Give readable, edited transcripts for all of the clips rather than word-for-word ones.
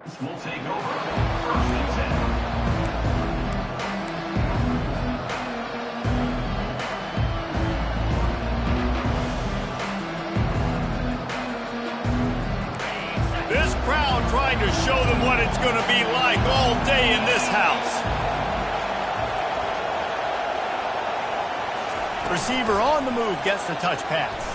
Will take over. First and 10. This crowd trying to show them what it's going to be like all day in this house. Receiver on the move gets the touch pass.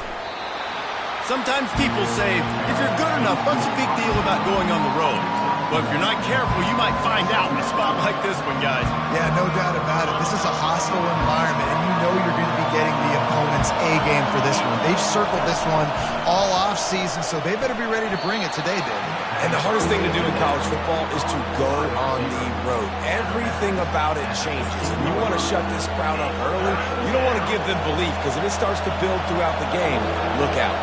Sometimes people say, if you're good enough, what's the big deal about going on the road? But if you're not careful, you might find out in a spot like this one, guys. Yeah, no doubt about it. This is a hostile environment, and you know you're going to be getting the opponent's A game for this one. They've circled this one all off season, so they better be ready to bring it today, David. And the hardest thing to do in college football is to go on the road. Everything about it changes, and you want to shut this crowd up early. You don't want to give them belief, because if it starts to build throughout the game, look out.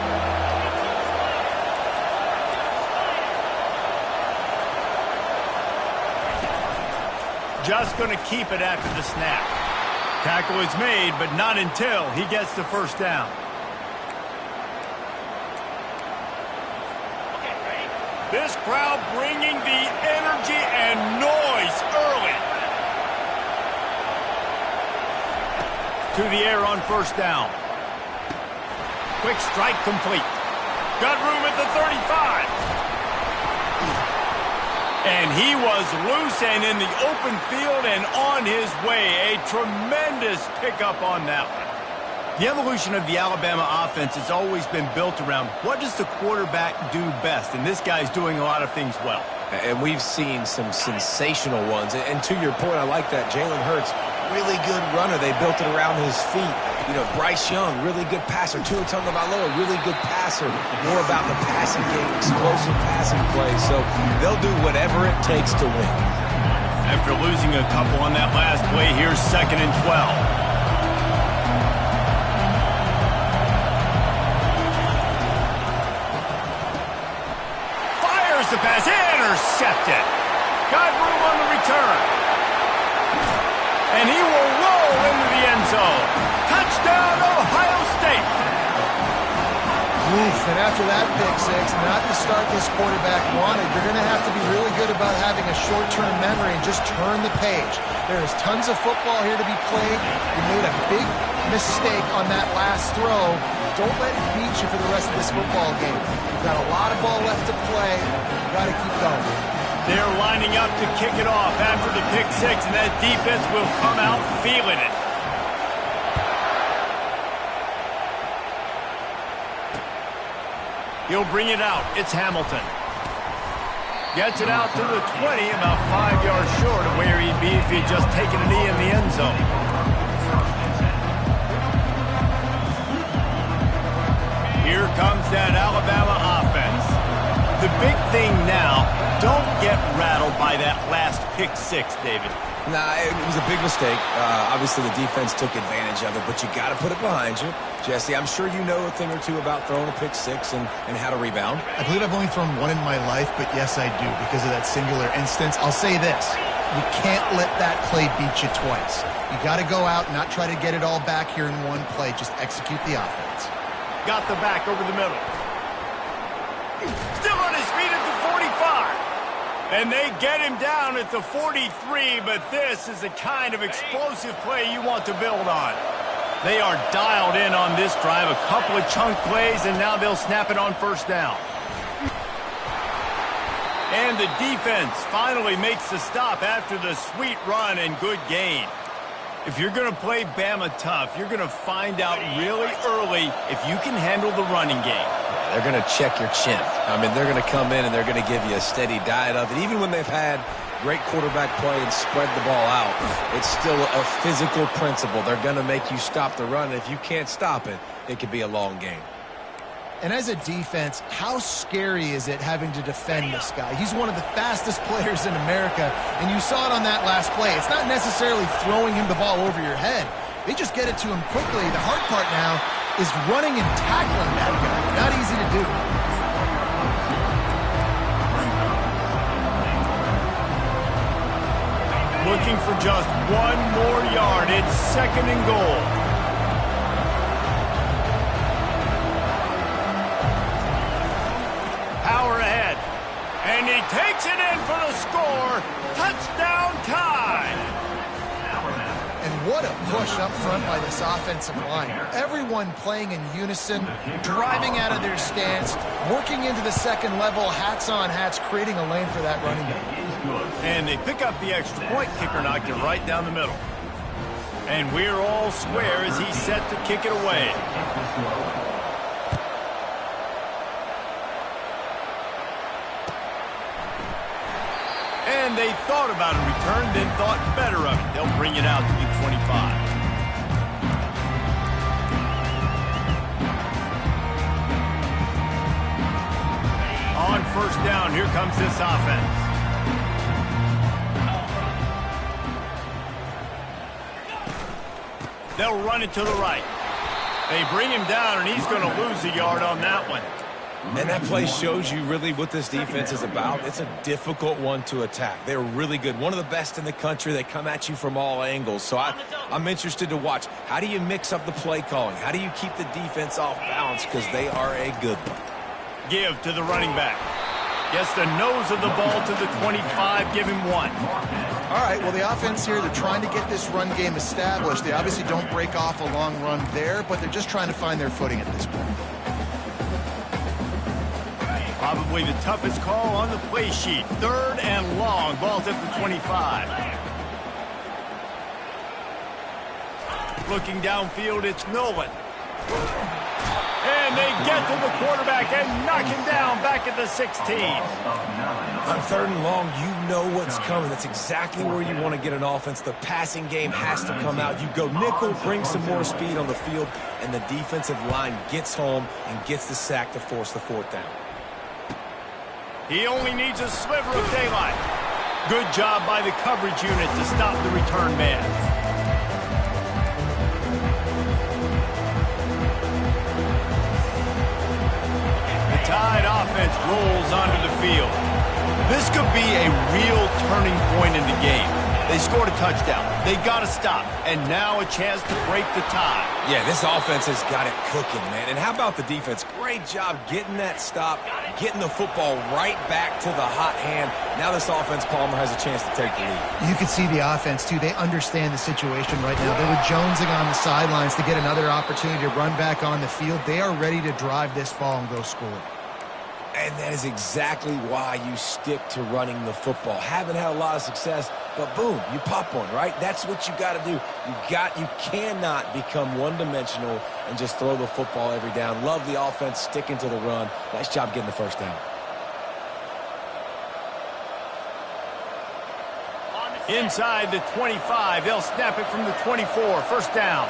Just going to keep it after the snap. Tackle is made, but not until he gets the first down. This crowd bringing the energy and noise early. To the air on first down. Quick strike complete. Got room at the 35. And he was loose and in the open field and on his way. A tremendous pickup on that one. The evolution of the Alabama offense has always been built around what does the quarterback do best, and this guy's doing a lot of things well. And we've seen some sensational ones. And to your point, I like that. Jalen Hurts, really good runner. They built it around his feet. You know, Bryce Young, really good passer. Tua Tagovailoa, really good passer. More about the passing game, explosive passing plays. So they'll do whatever it takes to win. After losing a couple on that last play, here's 2nd and 12. The pass intercepted. Got room on the return. And he will roll into the end zone. Touchdown, Ohio State. Oof, and after that pick six, not the start this quarterback wanted. You're going to have to be really good about having a short-term memory and just turn the page. There is tons of football here to be played. You made a big mistake on that last throw. Don't let it beat you for the rest of this football game. You've got a lot of ball left to play. You've got to keep going. They're lining up to kick it off after the pick six, and that defense will come out feeling it. He'll bring it out. It's Hamilton. Gets it out to the 20, about 5 yards short of where he'd be if he'd just taken a knee in the end zone. Here comes that Alabama offense. The big thing now, don't get rattled by that last pick six, David. Nah, it was a big mistake. Obviously, the defense took advantage of it, but you got to put it behind you. Jesse, I'm sure you know a thing or two about throwing a pick six and how to rebound. I believe I've only thrown one in my life, but yes, I do because of that singular instance. I'll say this. You can't let that play beat you twice. You got to go out and not try to get it all back here in one play. Just execute the offense. Got the back over the middle. Still on his feet at the 45. And they get him down at the 43, but this is the kind of explosive play you want to build on. They are dialed in on this drive, a couple of chunk plays, and now they'll snap it on first down. And the defense finally makes the stop after the sweet run and good gain. If you're going to play Bama tough, you're going to find out really early if you can handle the running game. They're going to check your chin. I mean, they're going to come in and they're going to give you a steady diet of it. Even when they've had great quarterback play and spread the ball out, it's still a physical principle. They're going to make you stop the run. If you can't stop it, it could be a long game. And as a defense, how scary is it having to defend this guy? He's one of the fastest players in America, and you saw it on that last play. It's not necessarily throwing him the ball over your head. They just get it to him quickly. The hard part now is running and tackling that guy. Not easy to do. Looking for just one more yard. It's 2nd and goal. Power ahead. And he takes it in for the score. Touchdown tie. And what a push up front by this offensive line. Everyone playing in unison, driving out of their stance, working into the second level, hats on hats, creating a lane for that running back. And they pick up the extra point. Kicker knocked it right down the middle. And we're all square as he's set to kick it away. And they thought about a return, then thought better of it. They'll bring it out to the 25. On first down, here comes this offense. They'll run it to the right. They bring him down, and he's going to lose a yard on that one. And that play shows you really what this defense is about. It's a difficult one to attack. They're really good. One of the best in the country. They come at you from all angles. So I'm interested to watch. How do you mix up the play calling? How do you keep the defense off balance? Because they are a good one. Give to the running back. Gets the nose of the ball to the 25. Give him one. All right, well, the offense here, they're trying to get this run game established. They obviously don't break off a long run there, but they're just trying to find their footing at this point. Probably the toughest call on the play sheet. Third and long. Ball's at the 25. Looking downfield, it's Nolan. And they get to the quarterback and knock him down back at the 16. On third and long, you know what's coming. That's exactly where you want to get an offense. The passing game has to come out. You go nickel, bring some more speed on the field, and the defensive line gets home and gets the sack to force the fourth down. He only needs a sliver of daylight. Good job by the coverage unit to stop the return man. The Tide offense rolls onto the field. This could be a real turning point in the game. They scored a touchdown. They got to stop. And now a chance to break the tie. Yeah, this offense has got it cooking, man. And how about the defense? Great job getting that stop, getting the football right back to the hot hand. Now this offense, Palmer, has a chance to take the lead. You can see the offense, too. They understand the situation right now. They were jonesing on the sidelines to get another opportunity to run back on the field. They are ready to drive this ball and go score. And that is exactly why you stick to running the football. Haven't had a lot of success, but boom, you pop one, right? That's what you got to do. You cannot become one-dimensional and just throw the football every down. Love the offense sticking to the run. Nice job getting the first down. Inside the 25, they'll snap it from the 24. First down.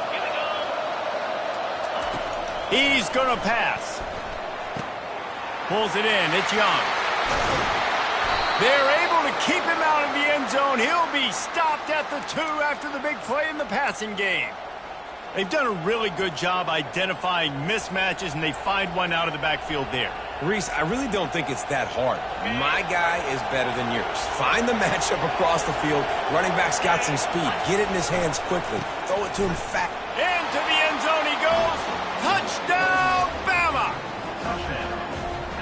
He's going to pass. Pulls it in. It's Young. They're able to keep him out of the end zone. He'll be stopped at the 2 after the big play in the passing game. They've done a really good job identifying mismatches, and they find one out of the backfield there. Reese, I really don't think it's that hard. My guy is better than yours. Find the matchup across the field. Running back's got some speed. Get it in his hands quickly. Throw it to him fast. Into the end zone he goes. Touchdown, Bama!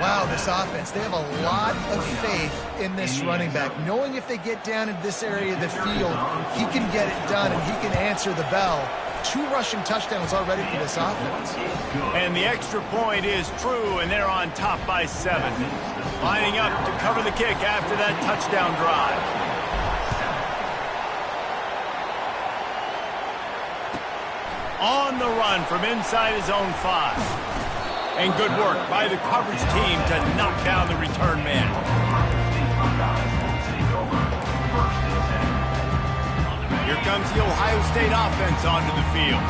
Wow, this offense, they have a lot of faith in this running back. Knowing if they get down in this area of the field, he can get it done and he can answer the bell. 2 rushing touchdowns already for this offense. And the extra point is true, and they're on top by 7. Lining up to cover the kick after that touchdown drive. On the run from inside his own 5. And good work by the coverage team to knock down the return man. Here comes the Ohio State offense onto the field.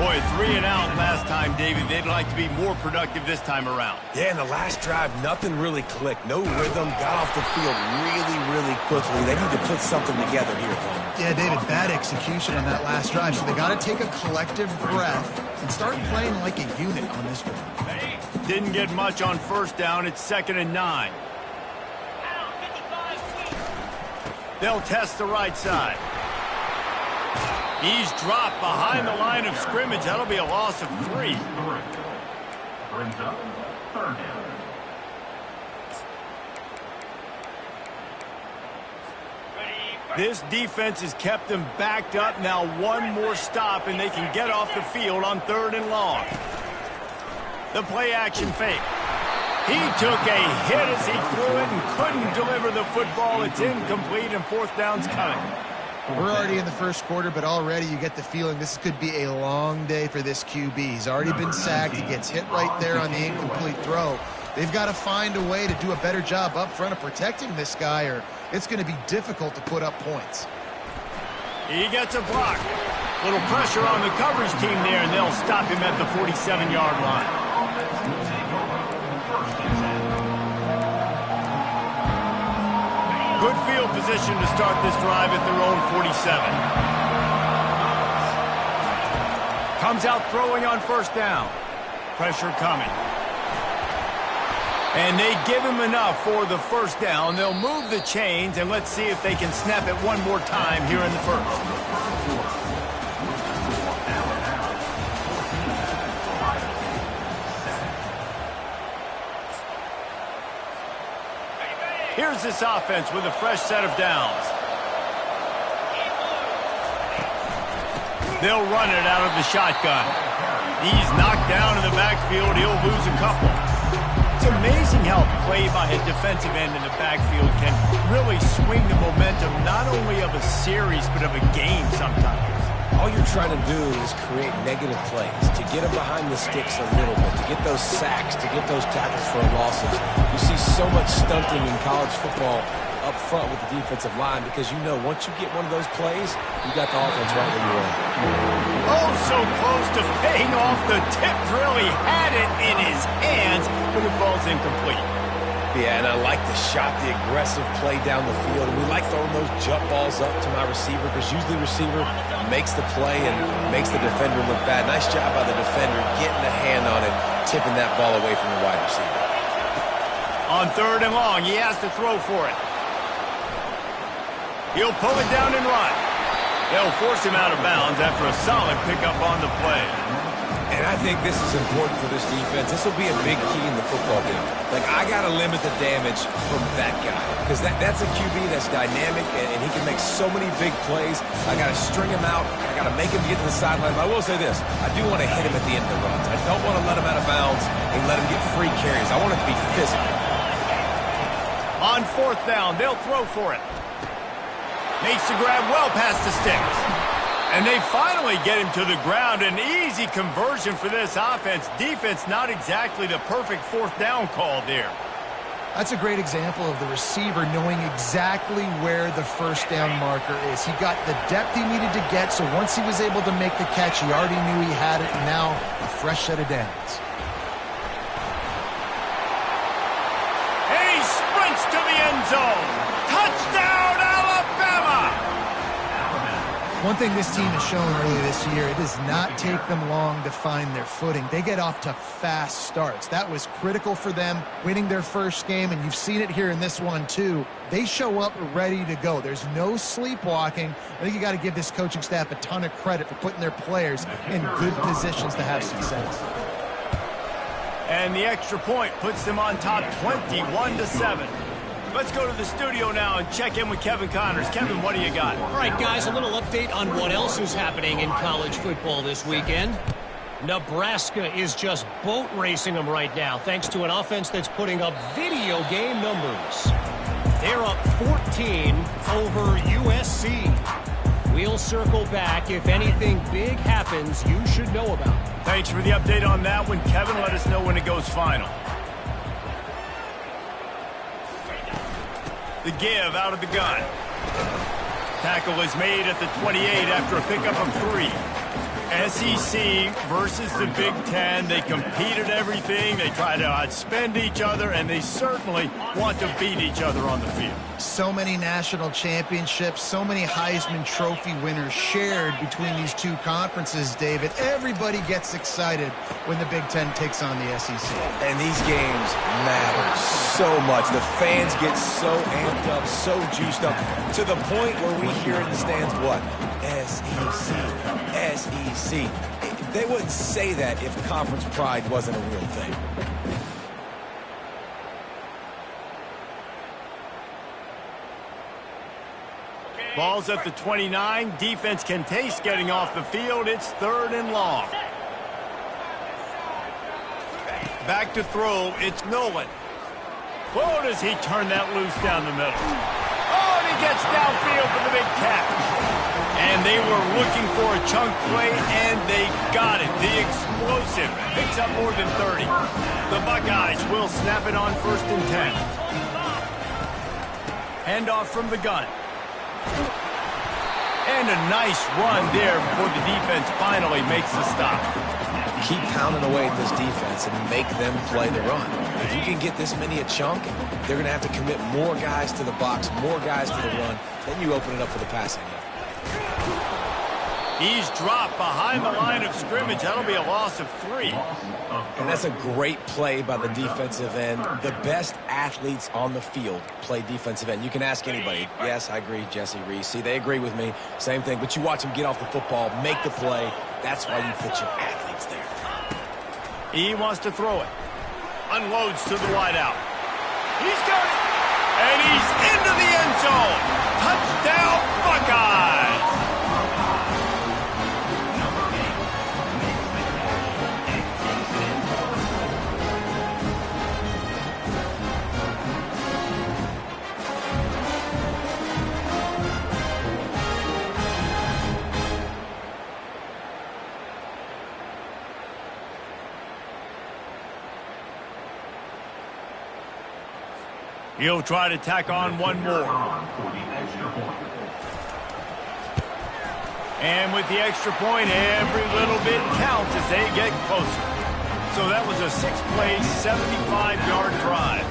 Boy, 3 and out last time, David. They'd like to be more productive this time around. Yeah, in the last drive, nothing really clicked. No rhythm, got off the field really quickly. They need to put something together here, Tom. Yeah, David, bad execution on that last drive. So they got to take a collective breath and start playing like a unit on this one. Didn't get much on first down. It's 2nd and 9. They'll test the right side. He's dropped behind the line of scrimmage. That'll be a loss of 3. Brings up 3rd down. This defense has kept them backed up. Now one more stop, and they can get off the field on 3rd and long. The play-action fake. He took a hit as he threw it and couldn't deliver the football. It's incomplete, and 4th down's coming. We're already in the first quarter, but already you get the feeling this could be a long day for this QB. He's already been sacked. He gets hit right there on the incomplete throw. They've got to find a way to do a better job up front of protecting this guy, or it's going to be difficult to put up points. He gets a block. Little pressure on the coverage team there, and they'll stop him at the 47-yard line. Good field position to start this drive at their own 47. Comes out throwing on 1st down. Pressure coming. And they give him enough for the 1st down. They'll move the chains, and let's see if they can snap it one more time here in the 1st. Here's this offense with a fresh set of downs. They'll run it out of the shotgun. He's knocked down in the backfield. He'll lose a couple. It's amazing how play by a defensive end in the backfield can really swing the momentum not only of a series but of a game sometimes. All you're trying to do is create negative plays, to get them behind the sticks a little bit, to get those sacks, to get those tackles for losses. You see so much stunting in college football up front with the defensive line because you know once you get one of those plays, you got the offense right where you want. Oh, so close to paying off the tip drill. He had it in his hands, but it falls incomplete. Yeah, and I like the shot, the aggressive play down the field. And we like throwing those jump balls up to my receiver because usually the receiver makes the play and makes the defender look bad. Nice job by the defender getting a hand on it, tipping that ball away from the wide receiver. On 3rd and long, he has to throw for it. He'll pull it down and run. They'll force him out of bounds after a solid pickup on the play. And I think this is important for this defense. This will be a big key in the football game. Like, I got to limit the damage from that guy. Because that's a QB that's dynamic, and he can make so many big plays. I got to string him out. I got to make him get to the sideline. But I will say this. I do want to hit him at the end of the runs. I don't want to let him out of bounds and let him get free carries. I want it to be physical. On 4th down, they'll throw for it. Makes the grab well past the sticks. And they finally get him to the ground. An easy conversion for this offense. Defense not exactly the perfect 4th down call there. That's a great example of the receiver knowing exactly where the 1st down marker is. He got the depth he needed to get, so once he was able to make the catch, he already knew he had it, and now a fresh set of downs. And he sprints to the end zone. Touchdown, Alabama! One thing this team has shown early this year, it does not take them long to find their footing. They get off to fast starts. That was critical for them, winning their first game, and you've seen it here in this one too. They show up ready to go. There's no sleepwalking. I think you got to give this coaching staff a ton of credit for putting their players in good positions to have success. And the extra point puts them on top 21-7. Let's go to the studio now and check in with Kevin Connors. Kevin, what do you got? All right, guys, a little update on what else is happening in college football this weekend. Nebraska is just boat racing them right now, thanks to an offense that's putting up video game numbers. They're up 14 over USC. We'll circle back. If anything big happens, you should know about it. Thanks for the update on that one, Kevin. Let us know when it goes final. The give out of the gun. Tackle is made at the 28 after a pickup of 3. SEC versus the Big Ten. They compete at everything. They try to outspend each other, and they certainly want to beat each other on the field. So many national championships, so many Heisman Trophy winners shared between these two conferences, David. Everybody gets excited when the Big Ten takes on the SEC. And these games matter so much. The fans get so amped up, so juiced up, to the point where we hear in the stands, what? SEC, SEC. They wouldn't say that if conference pride wasn't a real thing. Ball's at the 29. Defense can taste getting off the field. It's 3rd and long. Back to throw. It's Nolan. Oh, does he turn that loose down the middle. Oh, and he gets downfield for the big catch. And they were looking for a chunk play, and they got it. The explosive picks up more than 30. The Buckeyes will snap it on 1st and 10. Handoff from the gun. And a nice run there before the defense finally makes the stop. Keep pounding away at this defense and make them play the run. If you can get this many a chunk, they're going to have to commit more guys to the box, more guys to the run. Then you open it up for the passing game. He's dropped behind the line of scrimmage. That'll be a loss of 3. And that's a great play by the defensive end. The best athletes on the field play defensive end. You can ask anybody. Yes, I agree, Jesse Reese. See, they agree with me. Same thing. But you watch them get off the football, make the play. That's why you put your athletes there. He wants to throw it. Unloads to the wideout. He's got it. And he's into the end zone. Touchdown, Buckeyes. He'll try to tack on one more. And with the extra point, every little bit counts as they get closer. So that was a 6-play, 75-yard drive.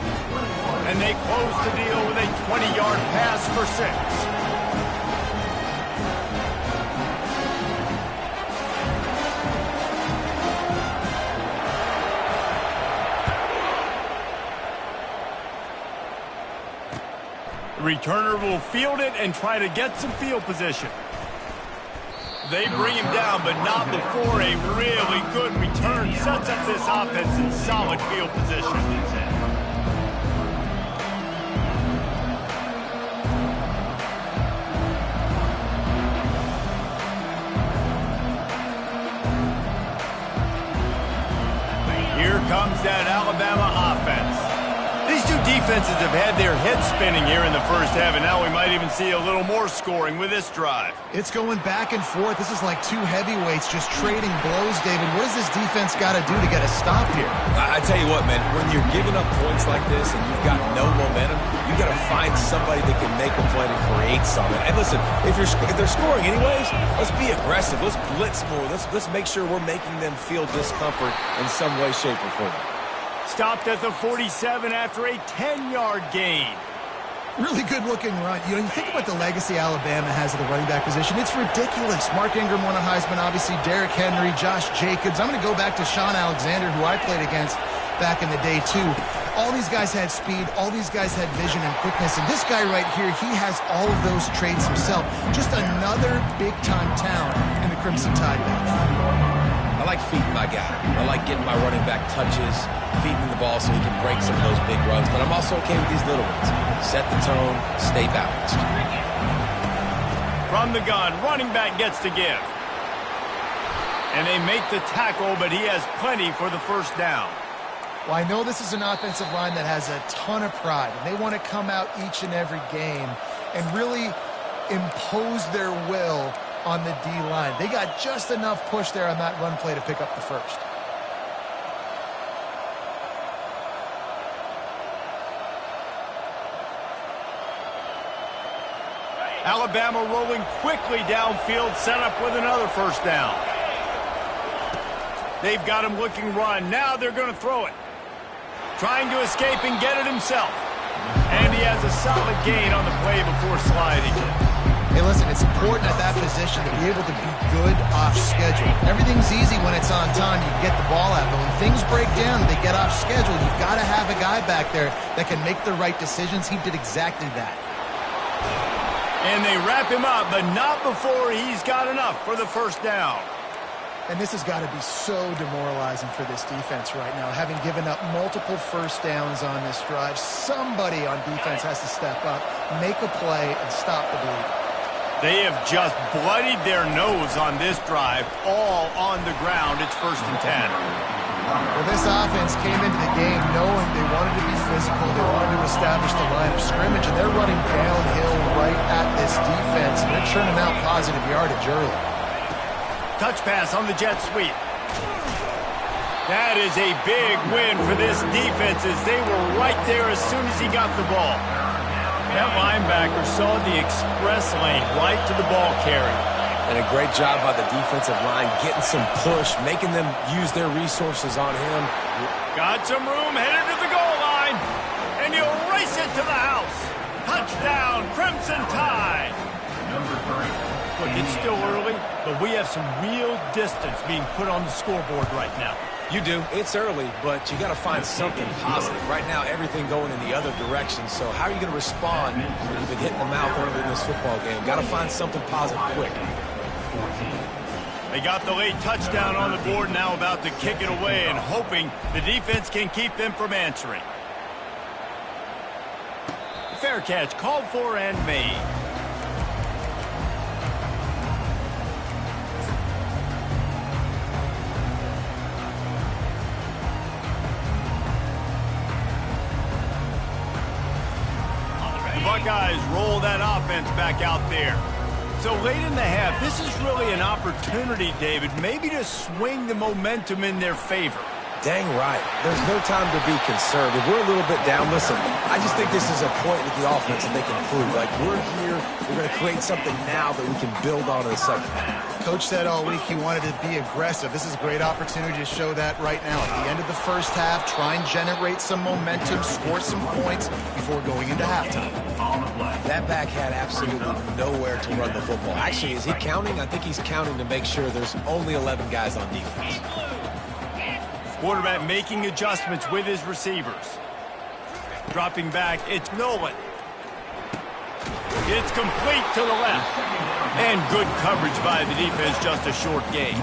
And they close the deal with a 20-yard pass for 6. The returner will field it and try to get some field position. They bring him down, but not before a really good return sets up this offense in solid field position. Here comes that Alabama offense. These two defenses have had their heads spinning here in the first half, and now we might even see a little more scoring with this drive. It's going back and forth. This is like two heavyweights just trading blows, David. What does this defense got to do to get a stop here? I tell you what, man, when you're giving up points like this and you've got no momentum, you got to find somebody that can make a play to create something. And listen, if they're scoring anyways, let's be aggressive. Let's blitz more. Let's make sure we're making them feel discomfort in some way, shape, or form. Stopped at the 47 after a 10-yard gain. Really good-looking run. You think about the legacy Alabama has at the running back position. It's ridiculous. Mark Ingram won a Heisman, obviously Derrick Henry, Josh Jacobs. I'm going to go back to Sean Alexander, who I played against back in the day, too. All these guys had speed. All these guys had vision and quickness. And this guy right here, he has all of those traits himself. Just another big-time talent in the Crimson Tide backfield. I like feeding my guy. I like getting my running back touches, feeding the ball so he can break some of those big runs. But I'm also okay with these little ones. Set the tone, stay balanced. From the gun, running back gets to give. And they make the tackle, but he has plenty for the first down. Well, I know this is an offensive line that has a ton of pride, and they want to come out each and every game and really impose their will on the D-line. They got just enough push there on that run play to pick up the first. Alabama rolling quickly downfield, set up with another first down. They've got him looking run. Now they're going to throw it. Trying to escape and get it himself. And he has a solid gain on the play before sliding. Hey, listen, it's important at that position to be able to be good off schedule. Everything's easy when it's on time. You get the ball out. But when things break down and they get off schedule, you've got to have a guy back there that can make the right decisions. He did exactly that. And they wrap him up, but not before he's got enough for the first down. And this has got to be so demoralizing for this defense right now, having given up multiple first downs on this drive. Somebody on defense has to step up, make a play, and stop the bleeding. They have just bloodied their nose on this drive, all on the ground. It's 1st and 10. Well, this offense came into the game knowing they wanted to be physical, they wanted to establish the line of scrimmage, and they're running downhill right at this defense, and they're churning out positive yardage early. Touch pass on the jet sweep. That is a big win for this defense as they were right there as soon as he got the ball. That linebacker saw the express lane right to the ball carrier. And a great job by the defensive line getting some push, making them use their resources on him. Got some room, headed to the goal line, and you race it to the house. Touchdown, Crimson Tide. Look, it's still early, but we have some real distance being put on the scoreboard right now. You do. It's early, but you got to find something positive. Right now, everything going in the other direction. So how are you going to respond when you've been hitting the mouth early in this football game? Got to find something positive quick. They got the late touchdown on the board, now about to kick it away and hoping the defense can keep them from answering. Fair catch called for and made. The Buckeyes roll that offense back out there. So late in the half, this is really an opportunity, David, maybe to swing the momentum in their favor. Dang right. There's no time to be concerned. If we're a little bit down, listen, I just think this is a point with the offense that they can prove. Like, we're here, we're going to create something now that we can build on in the second half. Coach said all week he wanted to be aggressive. This is a great opportunity to show that right now. At the end of the first half, try and generate some momentum, score some points before going into halftime. That back had absolutely nowhere to run the football. Actually, is he counting? I think he's counting to make sure there's only 11 guys on defense. Quarterback making adjustments with his receivers. Dropping back, it's Nolan. It's complete to the left. And good coverage by the defense, just a short gain.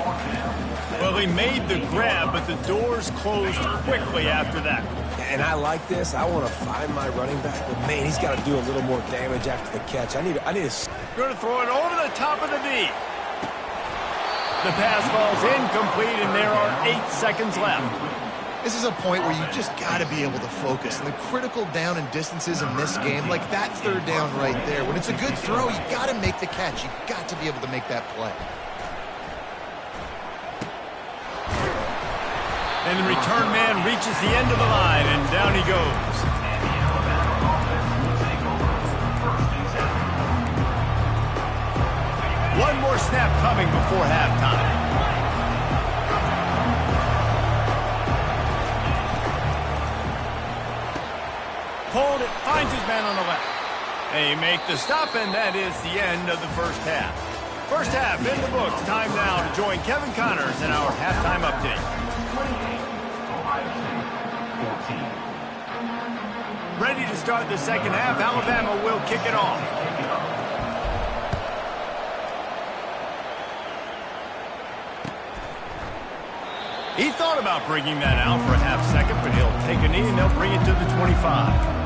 Well, he made the grab, but the doors closed quickly after that. And I like this. I want to find my running back, but man, he's got to do a little more damage after the catch. I need to... Going to throw it over the top of the D. The pass falls incomplete, and there are 8 seconds left. This is a point where you just got to be able to focus. And the critical down and distances in this game, like that third down right there, when it's a good throw, you got to make the catch. You got to be able to make that play. And the return man reaches the end of the line, and down he goes. One more snap coming before halftime. Pulled it, finds his man on the left. They make the stop, and that is the end of the first half. First half in the books. Time now to join Kevin Connors in our halftime update. Ready to start the second half. Alabama will kick it off. He thought about bringing that out for a half second, but he'll take a knee and they'll bring it to the 25.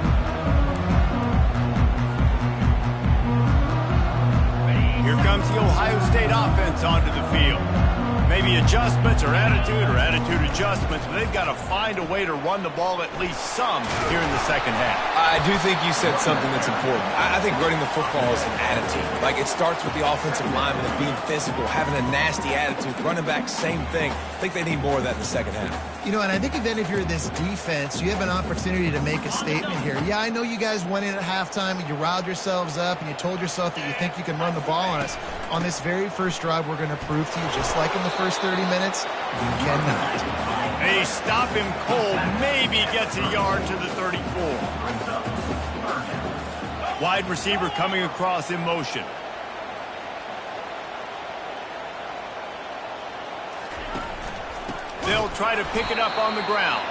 Here comes the Ohio State offense onto the field. Maybe adjustments or attitude adjustments, but they've got to find a way to run the ball at least some here in the second half. I do think you said something that's important. I think running the football is an attitude. Like, it starts with the offensive lineman and being physical, having a nasty attitude. Running back, same thing. I think they need more of that in the second half. You know, and I think then if you're this defense, you have an opportunity to make a statement here. Yeah, I know you guys went in at halftime and you riled yourselves up and you told yourself that you think you can run the ball on us. On this very first drive, we're going to prove to you, just like in the first 30 minutes, you cannot. They stop him cold, maybe gets a yard to the 34. Wide receiver coming across in motion. They'll try to pick it up on the ground.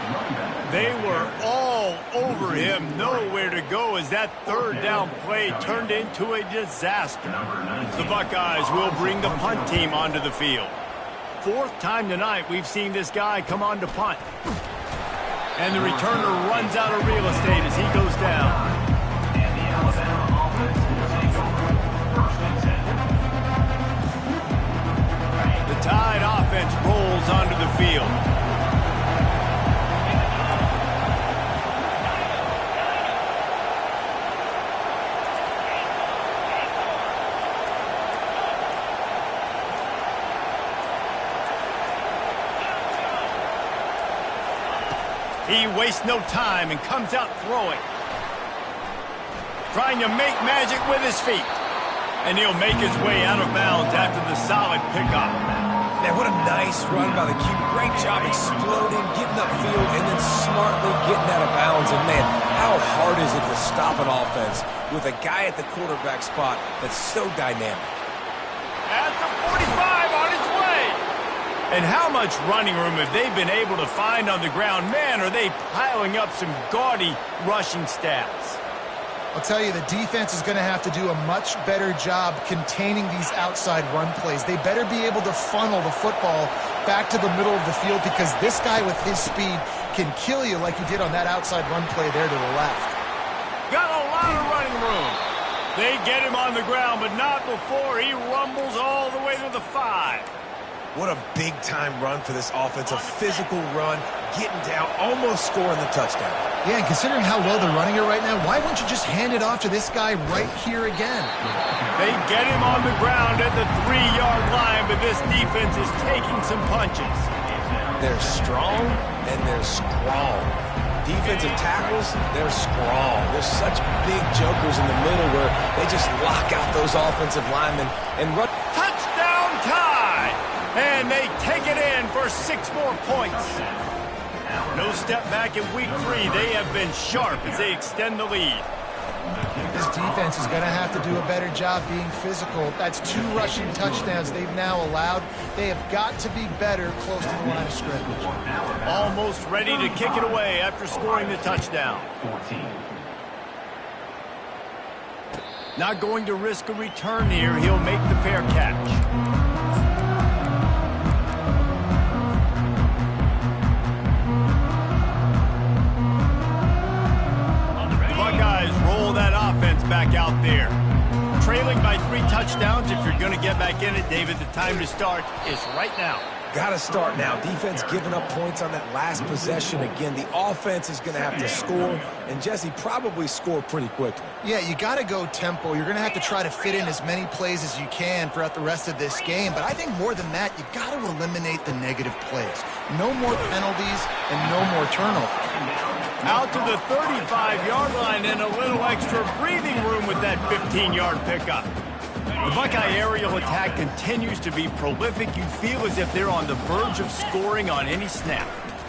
They were all over him, nowhere to go as that third down play turned into a disaster. The Buckeyes will bring the punt team onto the field. Fourth time tonight we've seen this guy come on to punt. And the returner runs out of real estate as he goes down. The Tide offense rolls onto the field. He wastes no time and comes out throwing. Trying to make magic with his feet. And he'll make his way out of bounds after the solid pickup. Man, what a nice run by the QB. Great job exploding, getting upfield, and then smartly getting out of bounds. And, man, how hard is it to stop an offense with a guy at the quarterback spot that's so dynamic? At the 45 on his way. And how much running room have they been able to find on the ground? Man, are they piling up some gaudy rushing stats. I'll tell you, the defense is going to have to do a much better job containing these outside run plays. They better be able to funnel the football back to the middle of the field because this guy with his speed can kill you like he did on that outside run play there to the left. Got a lot of running room. They get him on the ground, but not before he rumbles all the way to the 5. What a big-time run for this offense. A physical run, getting down, almost scoring the touchdown. Yeah, and considering how well they're running it right now, why won't you just hand it off to this guy right here again? They get him on the ground at the 3-yard line, but this defense is taking some punches. They're strong and they're strong. Defensive tackles, they're strong. There's such big jokers in the middle where they just lock out those offensive linemen and run. Touchdown Tide! And they take it in for 6 more points. No step back in week 3. They have been sharp as they extend the lead. This defense is going to have to do a better job being physical. That's 2 rushing touchdowns they've now allowed. They have got to be better close to the line of scrimmage. Almost ready to kick it away after scoring the touchdown. 14. Not going to risk a return here. He'll make the fair catch. That offense back out there. Trailing by 3 touchdowns. If you're going to get back in it, David, the time to start is right now. Got to start now. Defense giving up points on that last possession. Again, the offense is going to have to score, and Jesse probably score pretty quickly. Yeah, you got to go tempo. You're going to have to try to fit in as many plays as you can throughout the rest of this game. But I think more than that, you got to eliminate the negative plays. No more penalties and no more turnovers. Out to the 35-yard line and a little extra breathing room with that 15-yard pickup. The Buckeye aerial attack continues to be prolific. You feel as if they're on the verge of scoring on any snap.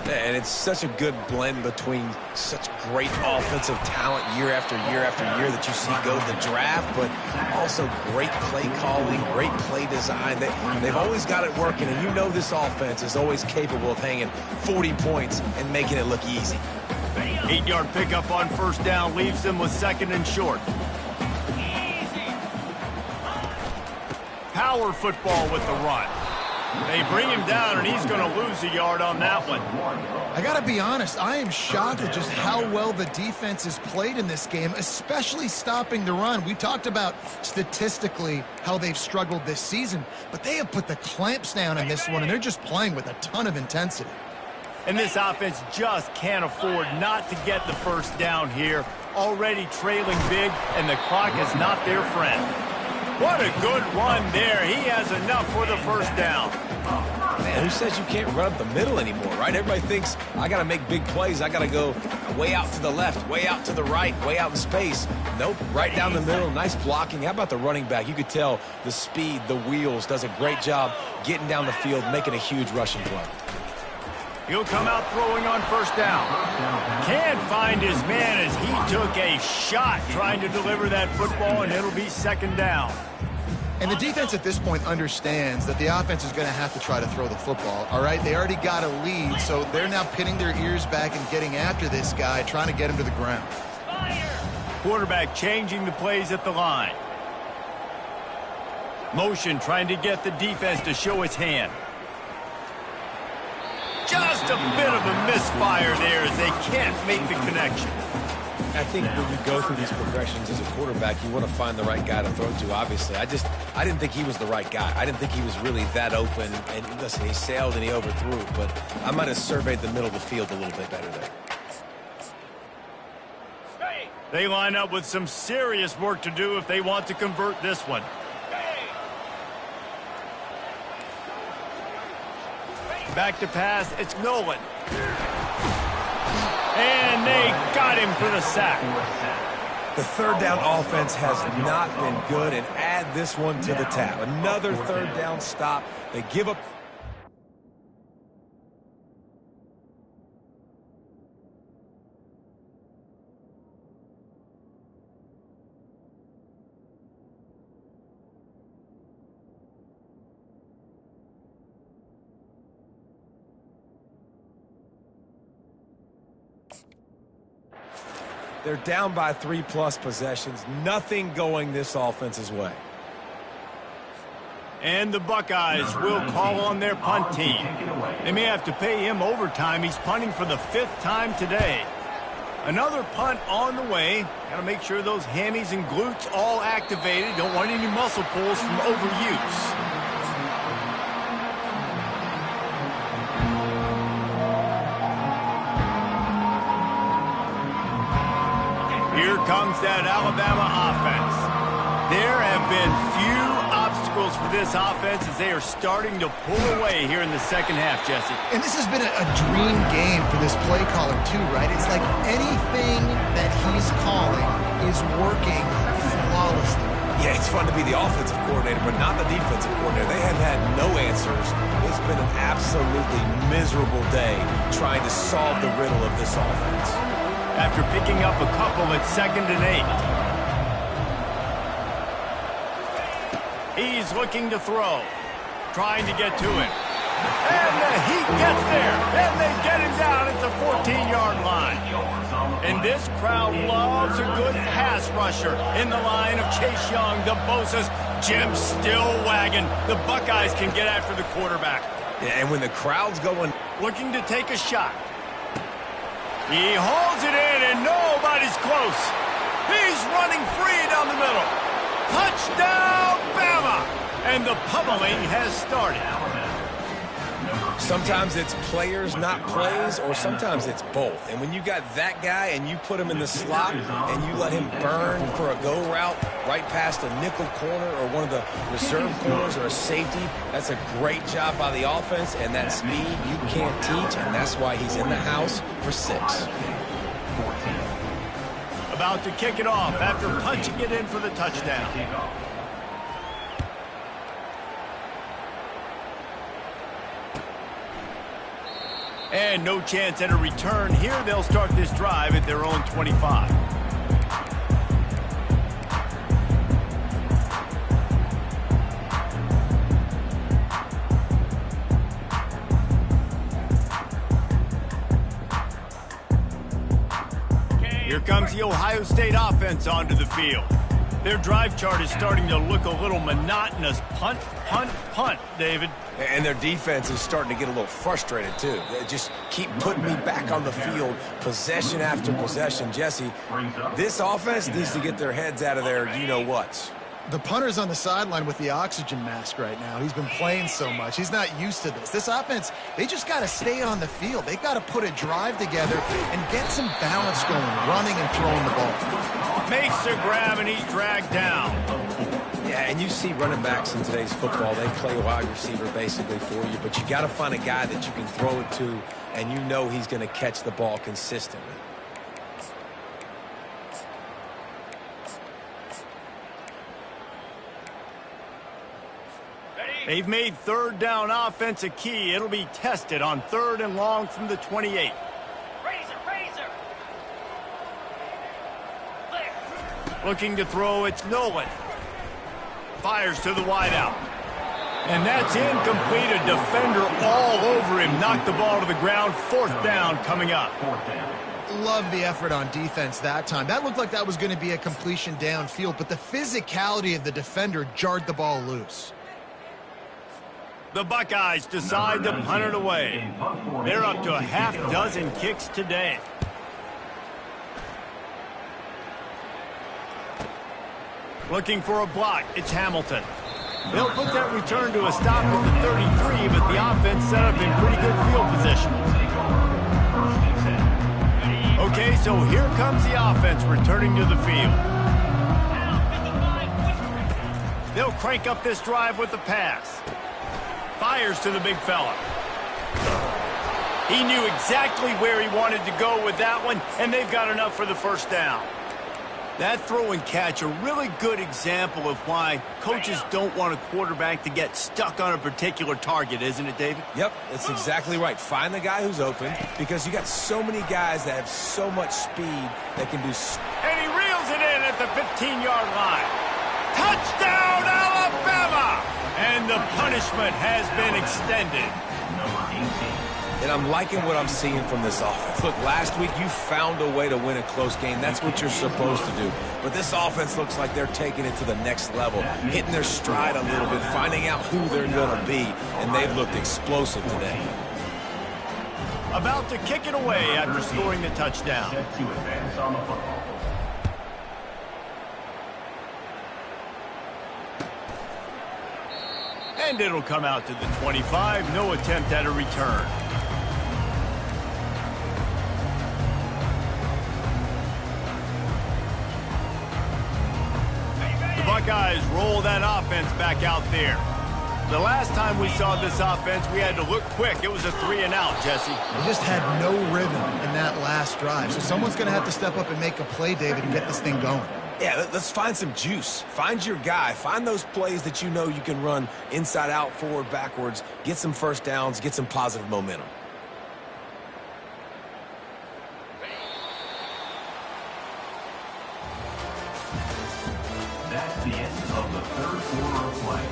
And it's such a good blend between such great offensive talent year after year after year that you see go to the draft, but also great play calling, great play design. They've always got it working, and you know this offense is always capable of hanging 40 points and making it look easy. 8-yard pickup on first down leaves them with 2nd and short. Power football with the run. They bring him down, and he's going to lose a yard on that one. I got to be honest, I am shocked at just how well the defense has played in this game, especially stopping the run. We talked about statistically how they've struggled this season, but they have put the clamps down in this one, and they're just playing with a ton of intensity. And this offense just can't afford not to get the first down here. Already trailing big, and the clock is not their friend. What a good run there. He has enough for the first down. Man, who says you can't run up the middle anymore, right? Everybody thinks, I got to make big plays. I got to go way out to the left, way out to the right, way out in space. Nope, right down the middle, nice blocking. How about the running back? You could tell the speed, the wheels, does a great job getting down the field, making a huge rushing play. He'll come out throwing on first down. Can't find his man as he took a shot trying to deliver that football, and it'll be 2nd down. And the defense at this point understands that the offense is going to have to try to throw the football, all right? They already got a lead, so they're now pinning their ears back and getting after this guy, trying to get him to the ground. Quarterback changing the plays at the line. Motion trying to get the defense to show its hand. Just a bit of a misfire there as they can't make the connection. I think when you go through these progressions as a quarterback, you want to find the right guy to throw to, obviously. I didn't think he was the right guy. I didn't think he was really that open. And listen, he sailed and he overthrew, but I might have surveyed the middle of the field a little bit better there. They line up with some serious work to do if they want to convert this one. Back to pass, it's Nolan. And they got him for the sack. The third down offense has not been good, and add this one to the tab. Another third down stop. They give up. They're down by 3+ possessions. Nothing going this offense's way. And the Buckeyes will call on their punt team. They may have to pay him overtime. He's punting for the 5th time today. Another punt on the way. Got to make sure those hammies and glutes all activated. Don't want any muscle pulls from overuse. Here comes that Alabama offense. There have been few obstacles for this offense as they are starting to pull away here in the second half, Jesse. And this has been a dream game for this play caller too, right? It's like anything that he's calling is working flawlessly. Yeah, it's fun to be the offensive coordinator, but not the defensive coordinator. They have had no answers. It's been an absolutely miserable day trying to solve the riddle of this offense. After picking up a couple at 2nd and 8. He's looking to throw. Trying to get to him. And the Heat gets there. And they get him down at the 14-yard line. And this crowd loves a good pass rusher in the line of Chase Young, the Bosa's, Jim still wagging. The Buckeyes can get after the quarterback. Yeah, and when the crowd's going... Looking to take a shot. He holds it in, and nobody's close. He's running free down the middle. Touchdown, Bama! And the pummeling has started. Sometimes it's players, not plays, or sometimes it's both. And when you got that guy and you put him in the slot and you let him burn for a go route right past a nickel corner or one of the reserve corners or a safety, that's a great job by the offense, and that speed you can't teach, and that's why he's in the house for 6. About to kick it off after punching it in for the touchdown. And no chance at a return here. They'll start this drive at their own 25. Here comes the Ohio State offense onto the field. Their drive chart is starting to look a little monotonous. Punt, punt, punt, David. And their defense is starting to get a little frustrated, too. They just keep putting me back on the field, possession after possession. Jesse, this offense needs to get their heads out of their you-know-whats. The punter's on the sideline with the oxygen mask right now. He's been playing so much. He's not used to this. This offense, they just got to stay on the field. They've got to put a drive together and get some balance going, running and throwing the ball. Makes a grab, and he's dragged down. Yeah, and you see running backs in today's football, they play wide receiver basically for you, but you got to find a guy that you can throw it to, and you know he's going to catch the ball consistently. They've made third down offense a key. It'll be tested on 3rd and long from the 28. Looking to throw, it's Nolan. Fires to the wideout. And that's incomplete. A defender all over him. Knocked the ball to the ground. 4th down coming up. Love the effort on defense that time. That looked like that was going to be a completion downfield, but the physicality of the defender jarred the ball loose. The Buckeyes decide to punt it away. They're up to a half dozen kicks today. Looking for a block. It's Hamilton. They'll put that return to a stop at the 33, but the offense set up in pretty good field position. Okay, so here comes the offense returning to the field. They'll crank up this drive with the pass. Fires to the big fella. He knew exactly where he wanted to go with that one, and they've got enough for the first down. That throw and catch, a really good example of why coaches don't want a quarterback to get stuck on a particular target, isn't it, David? Yep, that's exactly right. Find the guy who's open, because you got so many guys that have so much speed that can do... And he reels it in at the 15-yard line. Touchdown, Alabama! And the punishment has been extended. And I'm liking what I'm seeing from this offense. Look, last week you found a way to win a close game. That's what you're supposed to do. But this offense looks like they're taking it to the next level, hitting their stride a little bit, finding out who they're going to be, and they've looked explosive today. About to kick it away after scoring the touchdown. Set to advance on the football. And it'll come out to the 25. No attempt at a return. The Buckeyes roll that offense back out there. The last time we saw this offense, we had to look quick. It was a 3-and-out, Jesse. They just had no rhythm in that last drive. So someone's going to have to step up and make a play, David, and get this thing going. Yeah, let's find some juice. Find your guy. Find those plays that you know you can run inside out, forward, backwards. Get some first downs. Get some positive momentum. That's the end of the third quarter of play.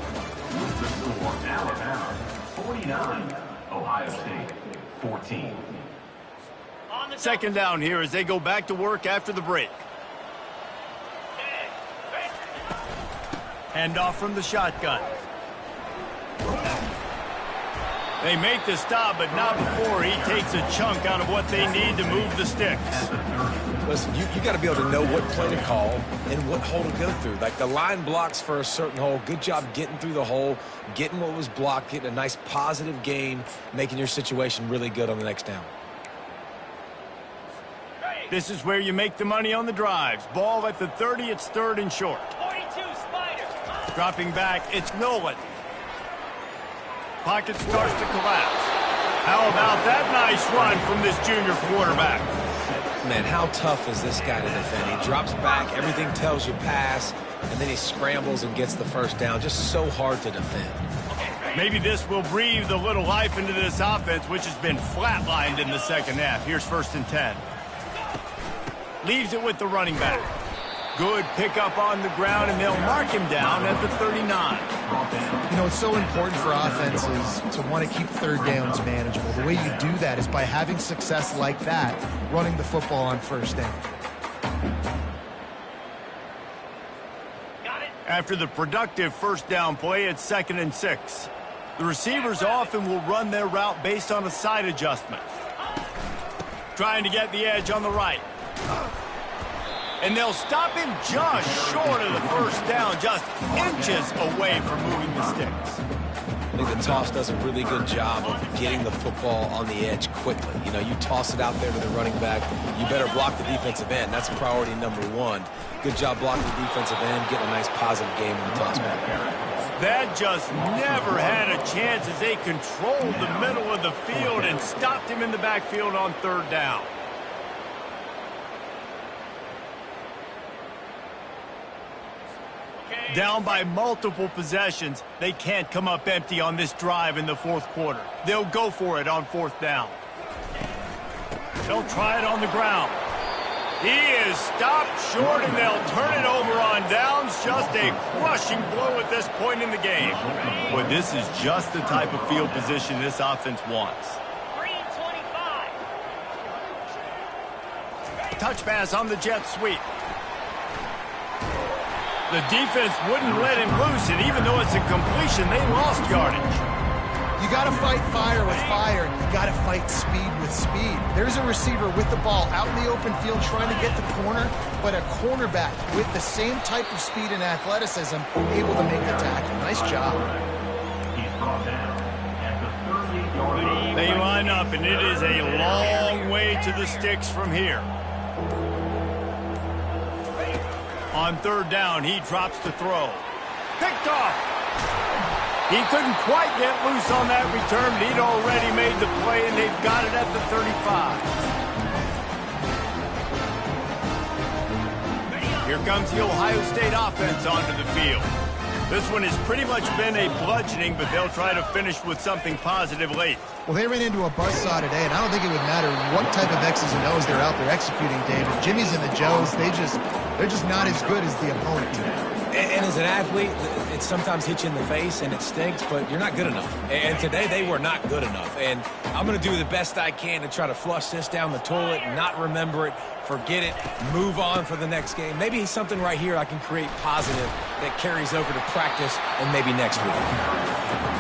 With the score, Alabama 49, Ohio State 14. Second down here as they go back to work after the break. Hand off from the shotgun. They make the stop, but not before he takes a chunk out of what they need to move the sticks. Listen, you got to be able to know what play to call and what hole to go through. Like the line blocks for a certain hole. Good job getting through the hole, getting what was blocked, getting a nice positive gain, making your situation really good on the next down. This is where you make the money on the drives. Ball at the 30, it's third and short. 42 Spiders. Dropping back, it's Nolan. Pocket starts to collapse. How about that nice run from this junior quarterback? Man, how tough is this guy to defend? He drops back, everything tells you pass, and then he scrambles and gets the first down. Just so hard to defend. Maybe this will breathe a little life into this offense, which has been flatlined in the second half. Here's 1st and 10. Leaves it with the running back. Good pickup on the ground, and they'll mark him down at the 39. You know, it's so important for offenses to want to keep third downs manageable. The way you do that is by having success like that, running the football on first down. After the productive first down play, it's 2nd and 6. The receivers often will run their route based on a side adjustment. Trying to get the edge on the right. And they'll stop him just short of the first down, just inches away from moving the sticks. I think the toss does a really good job of getting the football on the edge quickly. You know, you toss it out there to the running back, you better block the defensive end. That's priority number one. Good job blocking the defensive end, getting a nice positive game in the toss back. That just never had a chance as they controlled the middle of the field and stopped him in the backfield on third down. Down by multiple possessions, they can't come up empty on this drive in the fourth quarter. They'll go for it on 4th down. They'll try it on the ground. He is stopped short, and they'll turn it over on downs. Just a crushing blow at this point in the game. But this is just the type of field position this offense wants. Touch pass on the jet sweep. The defense wouldn't let him loose, and even though it's a completion, they lost yardage. You got to fight fire with fire, and you got to fight speed with speed. There's a receiver with the ball out in the open field trying to get the corner, but a cornerback with the same type of speed and athleticism able to make the tackle. Nice job. He's brought down at the 38-yard line. They line up, and it is a long way to the sticks from here. On third down, he drops to throw. Picked off. He couldn't quite get loose on that return, but he'd already made the play, and they've got it at the 35. Here comes the Ohio State offense onto the field. This one has pretty much been a bludgeoning, but they'll try to finish with something positive late. Well, they ran into a buzzsaw today, and I don't think it would matter what type of X's and O's they're out there executing, David. Jimmy's and the Joes, they're just not as good as the opponent today. And as an athlete, it sometimes hits you in the face and it stinks, but you're not good enough. And today they were not good enough. And I'm going to do the best I can to try to flush this down the toilet, not remember it, forget it, move on for the next game. Maybe something right here I can create positive that carries over to practice and maybe next week.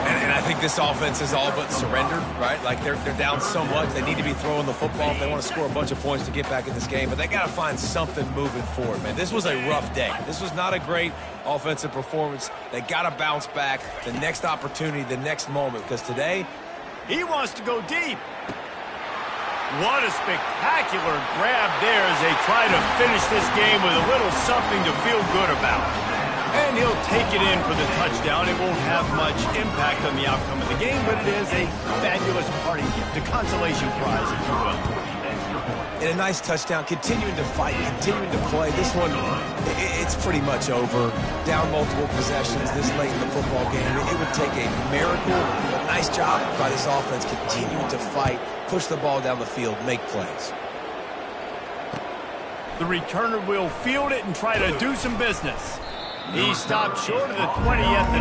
And I think this offense is all but surrendered, right? Like they're down so much. They need to be throwing the football if they want to score a bunch of points to get back in this game. But they got to find something moving forward, man. This was a rough day. This was not a great offensive performance. They got to bounce back the next opportunity, the next moment, because today He wants to go deep. What a spectacular grab there as they try to finish this game with a little something to feel good about. And he'll take it in for the touchdown. It won't have much impact on the outcome of the game, but it is a fabulous parting gift, a consolation prize, if you will. And a nice touchdown, continuing to fight, continuing to play. This one, it's pretty much over. Down multiple possessions this late in the football game. It would take a miracle. A nice job by this offense, continuing to fight, push the ball down the field, make plays. The returner will field it and try to do some business. He stopped short of the 20 at the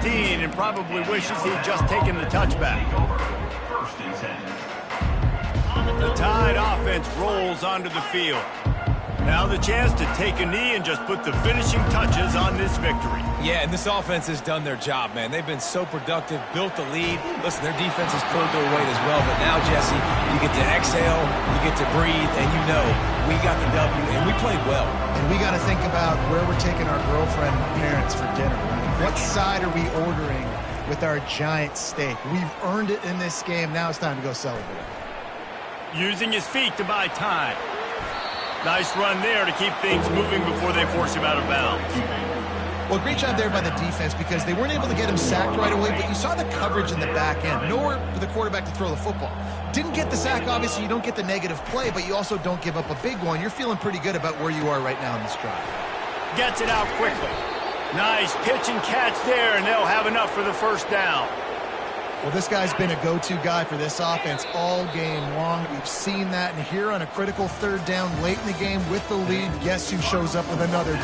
19 and probably wishes he'd just taken the touchback. First and 10. The Tide offense rolls onto the field. Now the chance to take a knee and just put the finishing touches on this victory. Yeah, and this offense has done their job, man. They've been so productive, built the lead. Listen, their defense has pulled their weight as well. But now, Jesse, you get to exhale, you get to breathe, and you know we got the W, and we played well. And we got to think about where we're taking our girlfriend and parents for dinner, right? What side are we ordering with our giant steak? We've earned it in this game. Now it's time to go celebrate. Using his feet to buy time. Nice run there to keep things moving before they force him out of bounds. Well, great job there by the defense because they weren't able to get him sacked right away, but you saw the coverage in the back end. Nowhere for the quarterback to throw the football. Didn't get the sack, obviously. You don't get the negative play, but you also don't give up a big one. You're feeling pretty good about where you are right now in this drive. Gets it out quickly. Nice pitch and catch there, and they'll have enough for the first down. Well, this guy's been a go-to guy for this offense all game long. We've seen that, and here on a critical third down late in the game with the lead, guess who shows up with another big